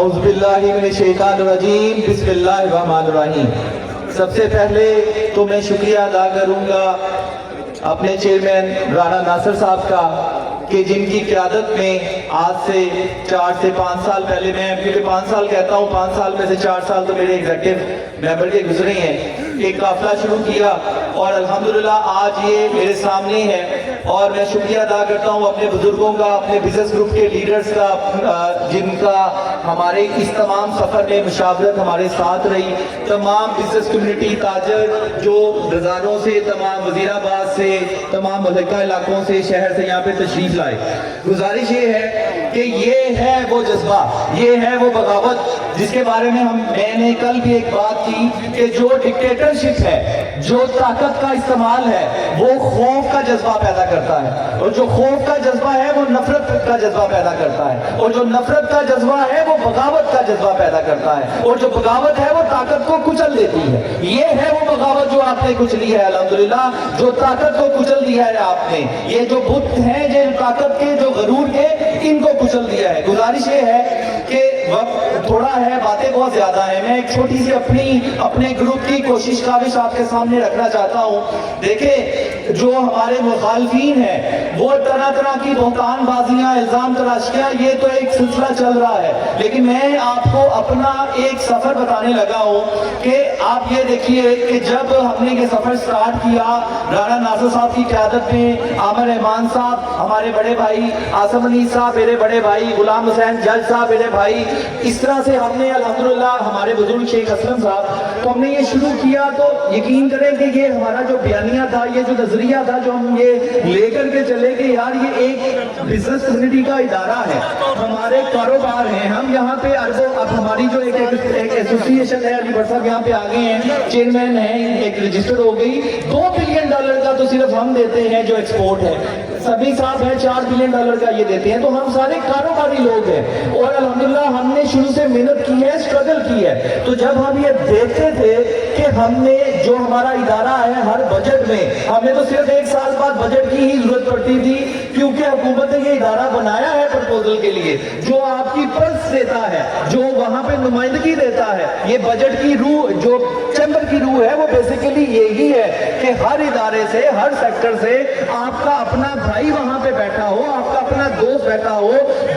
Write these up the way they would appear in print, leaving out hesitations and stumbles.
اعوذ باللہ من الشیطان الرجیم بسم اللہ الرحمن الرحیم۔ سب سے پہلے تو میں شکریہ ادا کروں گا اپنے چیئرمین رانا ناصر صاحب کا کہ جن کی قیادت میں آج سے 4 سے 5 سال پہلے، میں کیونکہ 5 سال کہتا ہوں، 5 سال میں سے 4 سال تو میرے ایگزیکٹو ممبر کے گزرے ہیں، ایک قافلہ شروع کیا اور الحمدللہ آج یہ میرے سامنے ہے۔ اور میں شکریہ ادا کرتا ہوں اپنے بزرگوں کا، اپنے بزنس گروپ کے لیڈرز کا، جن کا ہمارے اس تمام سفر میں مشاورت ہمارے ساتھ رہی، تمام بزنس کمیونٹی، تاجر جو بازاروں سے، تمام وزیر آباد سے، تمام ملکہ علاقوں سے، شہر سے یہاں پہ تشریف لائے۔ گزارش یہ ہے کہ یہ ہے وہ جذبہ، یہ ہے وہ بغاوت جس کے بارے میں میں نے کل بھی ایک بات کی کہ جو ڈکٹیٹرشپ ہے، جو طاقت کا استعمال ہے، وہ خوف کا جذبہ پیدا کرتا ہے، اور جو خوف کا جذبہ ہے وہ نفرت کا جذبہ پیدا کرتا ہے، اور جو نفرت کا جذبہ ہے وہ بغاوت کا جذبہ پیدا کرتا ہے، اور جو بغاوت ہے وہ طاقت کو کچل دیتی ہے۔ یہ ہے وہ بغاوت جو آپ نے کچلی ہے، الحمدللہ جو طاقت کو کچل دیا ہے آپ نے۔ یہ جو بت ہیں، جو طاقت کے، جو غرور کے، ان کو کچل دیا ہے۔ گزارش یہ ہے کہ وقت تھوڑا ہے، باتیں بہت زیادہ ہیں، میں ایک چھوٹی سی اپنے گروپ کی کوشش کاوش آپ کے سامنے رکھنا چاہتا ہوں۔ دیکھیں جو ہمارے مخالفین ہیں وہ طرح طرح کی بہتان بازیاں، الزام تراشیاں، یہ تو ایک سلسلہ چل رہا ہے، لیکن میں آپ کو اپنا ایک سفر بتانے لگا ہوں کہ آپ یہ دیکھیے کہ جب ہم نے یہ سفر سٹارٹ کیا رانا ناصر صاحب کی قیادت میں، عامر رحمان صاحب، ہمارے بڑے بھائی عاصم علی صاحب میرے بڑے بھائی، غلام حسین جج صاحب میرے بھائی، اس طرح سے ہم نے الحمدللہ ہمارے بزرگ شیخ اسلم صاحب، تو ہم نے یہ شروع کیا تو یقین کریں کہ یہ ہمارا جو بیانیہ تھا، یہ جو نظریہ تھا، جو ہم یہ لے کر کے چلے کہ یار یہ ایک بزنس کمیونٹی کا ادارہ ہے، ہمارے کاروبار ہیں، ہم یہاں پہ اب ہماری جو ایک ایسوسیشن ہے، علی بٹ صاحب یہاں پہ آگے ہیں، چیئرمین ہیں، ایک رجسٹر ہو گئی، $2 بلین کا تو صرف ہم دیتے ہیں جو ایکسپورٹ ہے، سبھی صاحب ہیں $4 بلین کا یہ دیتے ہیں، تو ہم سارے کاروباری لوگ ہیں، اور الحمدللہ ہم نے شروع سے محنت کی ہے، اسٹرگل کی ہے۔ تو جب ہم یہ دیکھتے تھے کہ ہم نے جو ہمارا ادارہ ہے ہر بجٹ میں، ہم نے تو صرف 1 سال بعد بجٹ کی ہی ضرورت پڑتی تھی، کیونکہ حکومت نے یہ ادارہ بنایا ہے پرپوزل کے لیے، جو آپ کی پلس دیتا ہے، جو وہاں پہ نمائندگی دیتا ہے۔ یہ بجٹ کی روح، جو چیمبر کی روح ہے، وہ بیسیکلی یہی ہے کہ ہر ادارے سے، ہر سیکٹر سے آپ کا اپنا بھائی وہاں پہ بیٹھا ہو، آپ کا اپنا دوست بیٹھا ہو،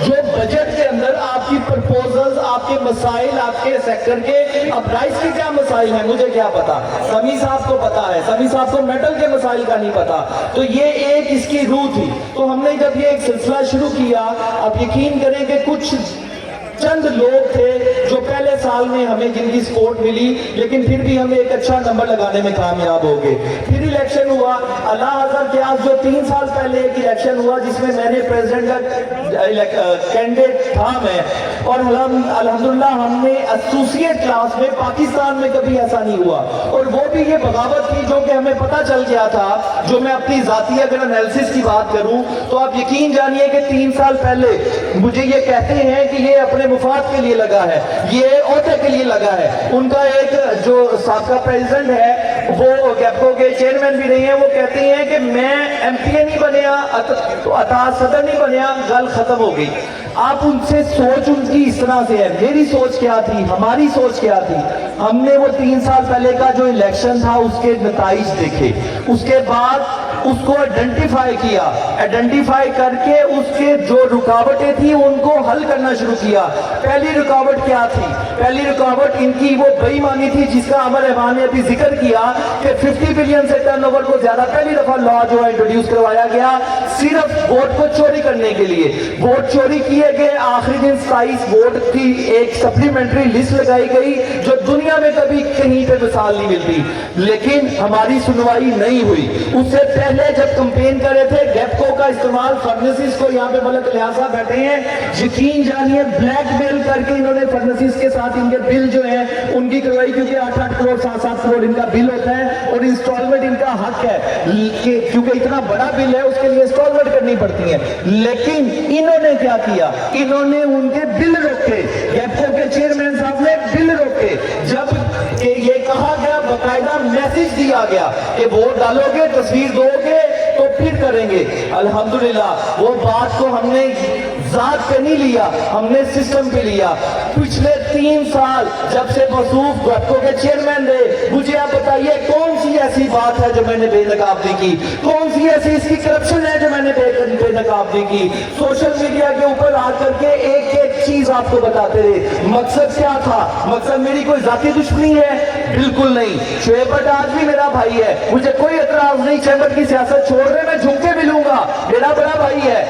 جو بجٹ کے اندر آپ کی پرپوزلز، آپ کے مسائل، آپ کے سیکٹر کے، اب رائس کے کیا مسائل ہیں مجھے کیا پتا، سمی صاحب کو پتا ہے، سمی صاحب کو میٹل کے مسائل کا نہیں پتا، تو یہ ایک اس کی روح تھی۔ تو ہم نے جب یہ ایک سلسلہ شروع کیا، اب یقین کریں کہ کچھ چند لوگ تھے جو پہلے سال میں ہمیں جن کی سپورٹ ملی، لیکن پھر بھی ہمیں ایک اچھا نمبر لگانے میں کامیاب ہو گئے۔ پھر الیکشن ہوا، اللہ حضرت کے آج جو 3 سال پہلے ایک الیکشن ہوا جس میں میں نے پریزیڈنٹ کا کینڈیڈیٹ تھا میں، اور الحمدللہ ہم نے ایسوسیٹ کلاس میں پاکستان میں کبھی ایسا نہیں ہوا، اور وہ بھی یہ بغاوت تھی جو کہ ہمیں پتہ چل گیا تھا۔ جو میں اپنی ذاتی اگر انالیسس کی بات کروں تو آپ یقین جانیے کہ 3 سال پہلے مجھے یہ کہتے ہیں کہ یہ اپنے مفاد کے لیے لگا ہے، یہ عہدے کے لیے لگا ہے۔ ان کا ایک جو سابقہ پریزیڈنٹ ہے، وہ گیپکو کے چیئرمین بھی نہیں ہیں، وہ کہتے ہیں کہ میں ایم پی اے نہیں بنیا، عطا صدر نہیں بنیا، گل ختم ہو گئی۔ آپ ان سے سوچ ان کی اس طرح سے ہے، میری سوچ کیا تھی، ہماری سوچ کیا تھی، ہم نے وہ 3 سال پہلے کا جو الیکشن تھا اس کے نتائج دیکھے، اس کے بعد اس کو آئیڈینٹیفائی کیا، آئیڈینٹیفائی کر کے اس کے جو رکاوٹیں تھیں ان کو حل کرنا شروع کیا۔ پہلی رکاوٹ کیا تھی؟ پہلی رکاوٹ ان کی وہ بے ایمانی تھی جس کا عامر رحمان نے ابھی ذکر کیا کہ 50 بلین سے ٹرن اوور کو زیادہ، پہلی دفعہ لا جو انٹروڈیوس کروایا گیا صرف ووٹ کو چوری کرنے کے لیے، ووٹ چوری کیے گئے، آخری دن 27 ووٹ کی ایک سپلیمنٹری لسٹ لگائی گئی جو دنیا میں کبھی کہیں پہ مثال نہیں ملتی، لیکن ہماری سنوائی نہیں ہوئی۔ اس سے پہلے جب کمپین کر رہے تھے گیپکو کا استعمال، فرنسز کو یہاں پہ ملک لحاظہ بیٹھے ہیں، یقین جانیے بلیک میل کر کے انہوں نے فرنسز کے ساتھ ان کے بل جو ہیں ان کی کروائی، کیونکہ 8-8 کروڑ 7-7 کروڑ ان کا بل ہوتا ہے اور انسٹالمنٹ ان کا حق ہے، کیونکہ اتنا بڑا بل ہے اس کے لیے انسٹالمنٹ کرنی پڑتی ہے۔ لیکن انہوں نے کیا کیا؟ انہوں نے ان کے بل روکے، گیپکو کے چیئرمین صاحب نے بل روکے، جب یہ کہا گیا، باقاعدہ میسج دیا گیا کہ ووٹ ڈالو گے، تصویر دو گے تو پھر کریں گے. الحمدللہ وہ بات کو ہم نے ذات پہ نہیں لیا, ہم نے سسٹم پہ لیا. پچھلے 3 سال جب سے موصوف گٹکو کے چیئرمین رہے, مجھے آپ بتائیے کون سی ایسی بات ہے جو میں نے بے نقابی کی, کون سی ایسی اس کی کرپشن ہے جو میں نے بے نقابی کی. سوشل میڈیا کے اوپر آ کر کے ایک ایک چیز آپ کو بتاتے رہے. مقصد کیا تھا؟ مقصد میری کوئی ذاتی دشمنی ہے؟ بالکل نہیں. شعیب بٹ آج بھی میرا بھائی ہے, مجھے کوئی اعتراض نہیں. چیمبر کی سیاست چھوڑ رہے, میں جھک کے ملوں گا, میرا بڑا بھائی ہے.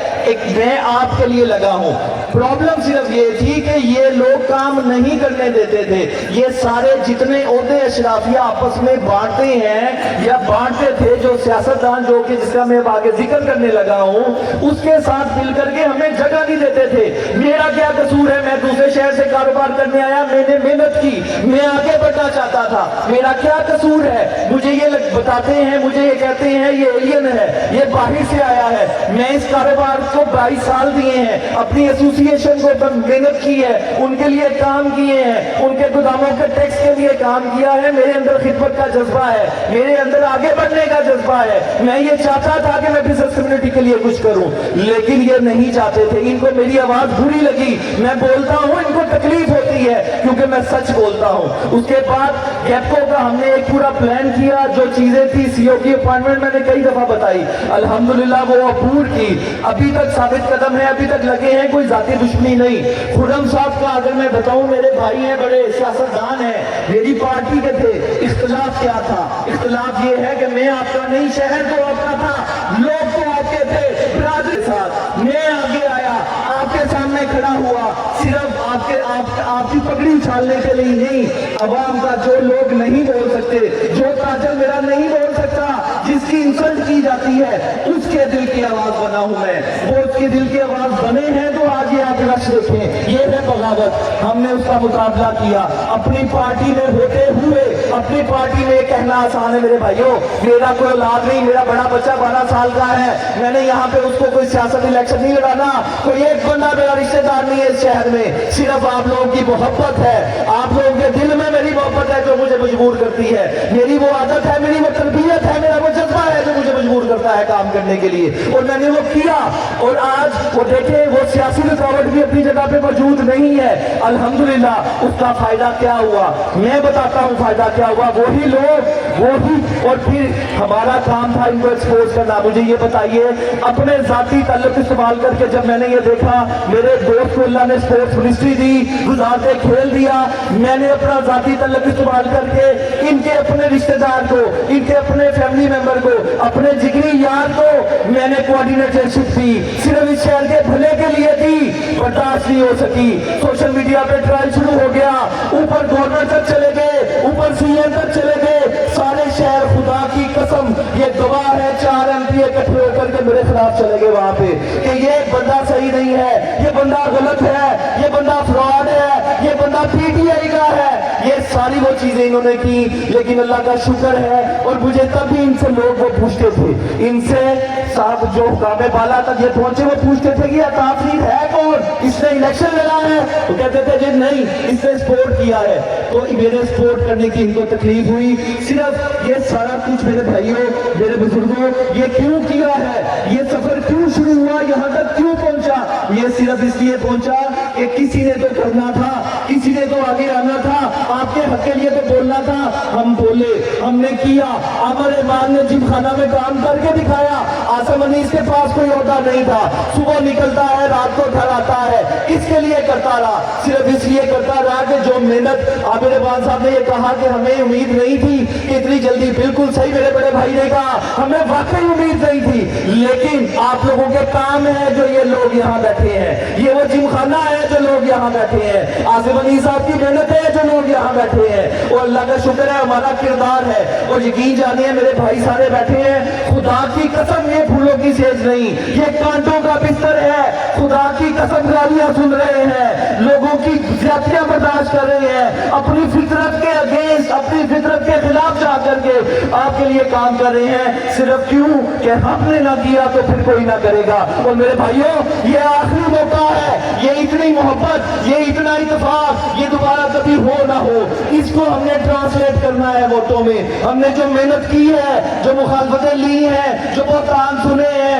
میں آپ کے لیے لگا ہوں. پرابلم صرف یہ تھی کہ یہ لوگ کام نہیں کرنے دیتے تھے. یہ سارے جتنے عہدے اشرافیہ آپس میں بانٹتے ہیں یا بانٹتے تھے, جو سیاستدان جو کہ جس کا میں آگے ذکر کرنے لگا ہوں, اس کے ساتھ مل کر کے ہمیں جگہ نہیں دیتے تھے. میرا کیا قصور ہے؟ میں دوسرے شہر سے کاروبار کرنے آیا, میں نے محنت کی, میں آگے بڑھنا چاہتا تھا, میرا کیا قصور ہے؟ مجھے یہ بتاتے ہیں, مجھے یہ کہتے ہیں یہ ایلین ہے, یہ باہر سے آیا ہے. میں اس کاروبار کو 22 سال دیے ہیں, اپنی ایسوسیشن کو محنت کی ہے, ان کے لیے کام کیے ہیں, ان کے گوداموں کے ٹیکس کے لیے کام کیا ہے. میرے اندر خدمت کا جذبہ ہے, میرے اندر آگے بڑھنے کا جذبہ ہے. میں یہ چاہتا تھا کہ میں بزنس کمیونٹی کے لیے کچھ کروں, لیکن یہ نہیں چاہتے تھے. ان کو میری آواز بری لگی, میں بولتا ہوں, ان کو تکلیف ہوتی ہے کیونکہ میں سچ بولتا ہوں. اس کے بعد گیپکو کا ہم نے ایک پورا پلان کیا, جو چیزیں تھی سی او کی اپائنٹمنٹ میں نے کئی دفعہ بتائی, الحمدللہ وہ عبور کی, ابھی تک ثابت قدم ہے, ابھی تک لگے ہیں, کوئی ذاتی دشمنی نہیں. خرم صاحب کا اگر میں بتاؤں, میرے بھائی ہیں, بڑے سیاستدان ہیں, میری پارٹی کے تھے. اختلاف کیا تھا؟ اختلاف یہ ہے کہ میں آپ کا نہیں, شہر تو آپ کا تھا, لوگ تو آپ کے تھے, برادری کے ساتھ میں آگے آیا, آپ کے سامنے کھڑا ہوا, صرف آپ کی پگڑی اچھالنے کے لیے نہیں, عوام کا جو لوگ نہیں بول سکتے, جو تاجر میرا نہیں بول سکتا, جس کی انسلٹ کی جاتی ہے, اس کے دل کی آواز بنا ہوں میں. وہ اس کے دل کی آواز بنے ہیں تو آج یہ آپ رش دیکھیں, یہ ہے بغاوت. ہم نے اس کا مقابلہ کیا اپنی پارٹی میں ہوتے ہوئے. اپنی پارٹی میں کہنا آسان ہے میرے بھائیوں, میرا کوئی اولاد نہیں, میرا بڑا بچہ 12 سال کا ہے, میں نے یہاں پہ اس کو کوئی سیاست الیکشن نہیں لڑانا, کوئی ایک بندہ میرا رشتہ دار نہیں ہے اس شہر میں, صرف آپ لوگوں کی محبت ہے, آپ لوگوں کے دل میں میری محبت ہے جو مجھے مجبور کرتی ہے. میری وہ عادت ہے, میری وہ تربیت ہے, میرا وہ جذبہ ہے جو مجھے مجبور کرتا ہے کام کرنے کے لیے, اور میں نے وہ کیا. اور آج وہ دیکھیں, وہ سیاسی رکاوٹ بھی اپنی جگہ پہ موجود نہیں ہے, الحمدللہ. اس کا فائدہ کیا ہوا میں بتاتا ہوں, فائدہ کیا ہوا. وہی لوگ, وہی, اور پھر ہمارا کام تھا ان کو ایکسپوز کرنا. مجھے یہ بتائیے, اپنے ذاتی تعلق استعمال کر کے جب میں نے یہ دیکھا, میرے دوست کو اللہ نے اسپورٹس منسٹری دی, وزارت کھیل دیا, میں نے اپنا ذاتی تعلق استعمال کر کے ان کے اپنے رشتہ دار کو, ان کے اپنے فیملی ممبر کو, اپنے جگری یار کو میں نے کوآرڈینیٹرشپ دی, صرف اس شہر کے بھلے کے لیے دی. برداشت نہیں ہو سکی, سوشل میڈیا پہ ٹرائل شروع ہو گیا, اوپر گورنر تک چلے گئے, اوپر سی ایم تک چلے گئے, سارے شہر خدا کی قسم یہ گواہ ہے, 4 ایم پی اکٹھے ہو کر کے میرے خلاف چلے گئے وہاں پہ کہ یہ بندہ صحیح نہیں ہے, یہ بندہ غلط ہے, یہ بندہ فراڈ ہے, یہ بندہ پی ٹی آئی کا ہے. یہ ساری وہ چیزیں انہوں نے کی, لیکن اللہ کا شکر ہے. اور مجھے تب بھی ان سے لوگ وہ پوچھتے تھے, ان سے صاحب جو حکام بالا تک یہ پہنچے, وہ پوچھتے تھے کہ عطا فرید ہے کون, اس نے الیکشن لڑا ہے؟ تو کہتے تھے جی نہیں, اس نے سپورٹ کیا ہے. تو میرے سپورٹ کرنے کی ان کو تکلیف ہوئی. صرف یہ سارا کچھ میرے بھائیوں, میرے بزرگوں, یہ کیوں کیا ہے, یہ سفر کیوں شروع ہوا, یہاں تک کیوں پہنچا, یہ صرف اس لیے پہنچا کہ کسی نے تو کرنا تھا, کسی نے تو آگے آنا تھا, آپ کے حق کے لیے تو بولنا تھا. ہم بولے, ہم نے کیا. عمر ایمان نے جم خانہ میں کام کر کے دکھایا. عاصم انیس کے پاس کوئی عہدہ نہیں تھا, صبح نکلتا ہے, رات کو گھر آتا ہے. کس کے لیے کرتا رہا؟ صرف اس لیے کرتا رہا کہ جو محنت, عابد اقبال صاحب نے یہ کہا کہ ہمیں امید نہیں تھی کہ اتنی جلدی, بالکل صحیح میرے بڑے بھائی نے کہا, ہمیں واقعی امید نہیں تھی, لیکن آپ لوگوں کے کام ہے جو یہ لوگ یہاں بیٹھے ہیں, یہ وہ جم خانہ ہے جو لوگ یہاں بیٹھے ہیں, عاصم انیس صاحب کی محنت ہے جو لوگ یہاں بیٹھے ہیں, اور اللہ کا شکر ہے ہمارا کردار ہے. اور یقین جانیے میرے بھائی سارے بیٹھے ہیں, خدا کی قسم یہ پھولوں کی سیج نہیں, یہ کانٹوں کا بستر ہے. خدا کی قسم گالیاں سن رہے ہیں, لوگوں کی زیادتیاں برداشت کر رہے ہیں, اپنی فطرت کے اگینسٹ, اپنی فطرت کے خلاف جا کر کے آپ کے لیے کام کر رہے ہیں. صرف کیوں کہ ہم نے نہ کیا تو پھر کوئی نہ کرے گا. اور میرے بھائیوں, یہ آخری موقع ہے, یہ اتنی محبت, یہ اتنا اتفاق, یہ دوبارہ کبھی ہو نہ ہو. اس کو ہم نے ٹرانسلیٹ کرنا ہے ووٹوں میں. ہم نے جو محنت کی ہے, جو مخالفتیں لی ہیں, جو بہتان سنے ہیں,